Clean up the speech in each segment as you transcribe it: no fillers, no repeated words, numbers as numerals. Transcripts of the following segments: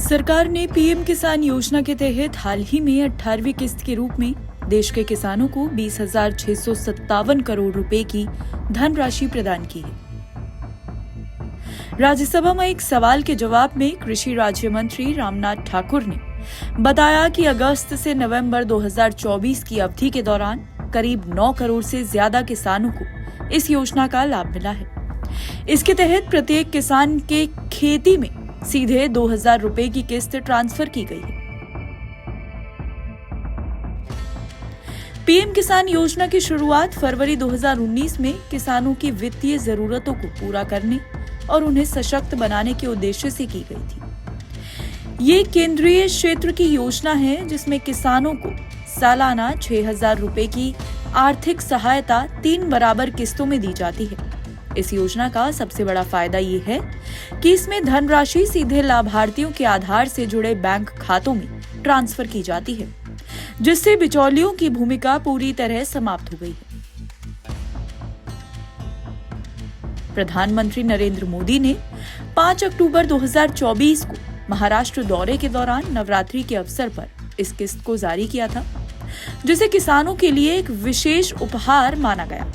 सरकार ने पीएम किसान योजना के तहत हाल ही में 18वीं किस्त के रूप में देश के किसानों को 20,657 करोड़ रुपए की धनराशि प्रदान की है। राज्यसभा में एक सवाल के जवाब में कृषि राज्य मंत्री रामनाथ ठाकुर ने बताया कि अगस्त से नवंबर 2024 की अवधि के दौरान करीब 9 करोड़ से ज्यादा किसानों को इस योजना का लाभ मिला है। इसके तहत प्रत्येक किसान के खेती में सीधे 2,000 रुपए की किस्त ट्रांसफर की गई है। पीएम किसान योजना की शुरुआत फरवरी 2019 में किसानों की वित्तीय जरूरतों को पूरा करने और उन्हें सशक्त बनाने के उद्देश्य से की गई थी। ये केंद्रीय क्षेत्र की योजना है जिसमें किसानों को सालाना 6,000 रुपए की आर्थिक सहायता 3 बराबर किस्तों में दी जाती है। इस योजना का सबसे बड़ा फायदा ये है कि इसमें धनराशि सीधे लाभार्थियों के आधार से जुड़े बैंक खातों में ट्रांसफर की जाती है, जिससे बिचौलियों की भूमिका पूरी तरह समाप्त हो गई है। प्रधानमंत्री नरेंद्र मोदी ने 5 अक्टूबर 2024 को महाराष्ट्र दौरे के दौरान नवरात्रि के अवसर पर इस किस्त को जारी किया था, जिसे किसानों के लिए एक विशेष उपहार माना गया।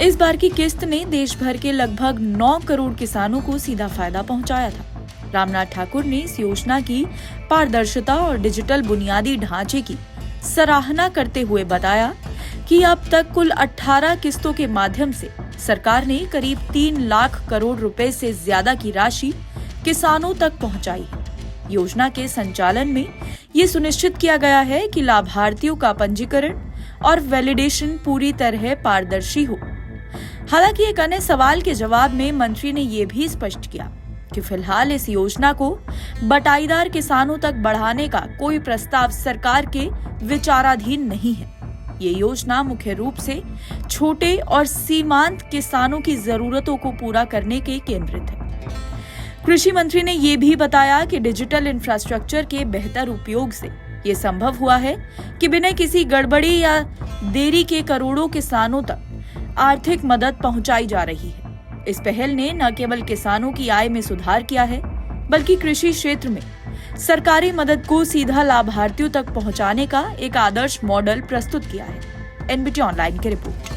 इस बार की किस्त ने देश भर के लगभग 9 करोड़ किसानों को सीधा फायदा पहुंचाया था। रामनाथ ठाकुर ने इस योजना की पारदर्शिता और डिजिटल बुनियादी ढांचे की सराहना करते हुए बताया कि अब तक कुल 18 किस्तों के माध्यम से सरकार ने करीब 3 लाख करोड़ रुपए से ज्यादा की राशि किसानों तक पहुंचाई है। योजना के संचालन में ये सुनिश्चित किया गया है कि लाभार्थियों का पंजीकरण और वैलिडेशन पूरी तरह पारदर्शी हो। हालांकि एक अन्य सवाल के जवाब में मंत्री ने यह भी स्पष्ट किया कि फिलहाल इस योजना को बटाईदार किसानों तक बढ़ाने का कोई प्रस्ताव सरकार के विचाराधीन नहीं है। ये योजना मुख्य रूप से छोटे और सीमांत किसानों की जरूरतों को पूरा करने के केंद्रित है। कृषि मंत्री ने यह भी बताया कि डिजिटल इंफ्रास्ट्रक्चर के बेहतर उपयोग से ये संभव हुआ है कि बिना किसी गड़बड़ी या देरी के करोड़ों किसानों तक आर्थिक मदद पहुंचाई जा रही है। इस पहल ने न केवल किसानों की आय में सुधार किया है, बल्कि कृषि क्षेत्र में सरकारी मदद को सीधा लाभार्थियों तक पहुंचाने का एक आदर्श मॉडल प्रस्तुत किया है। एनबीटी ऑनलाइन की रिपोर्ट।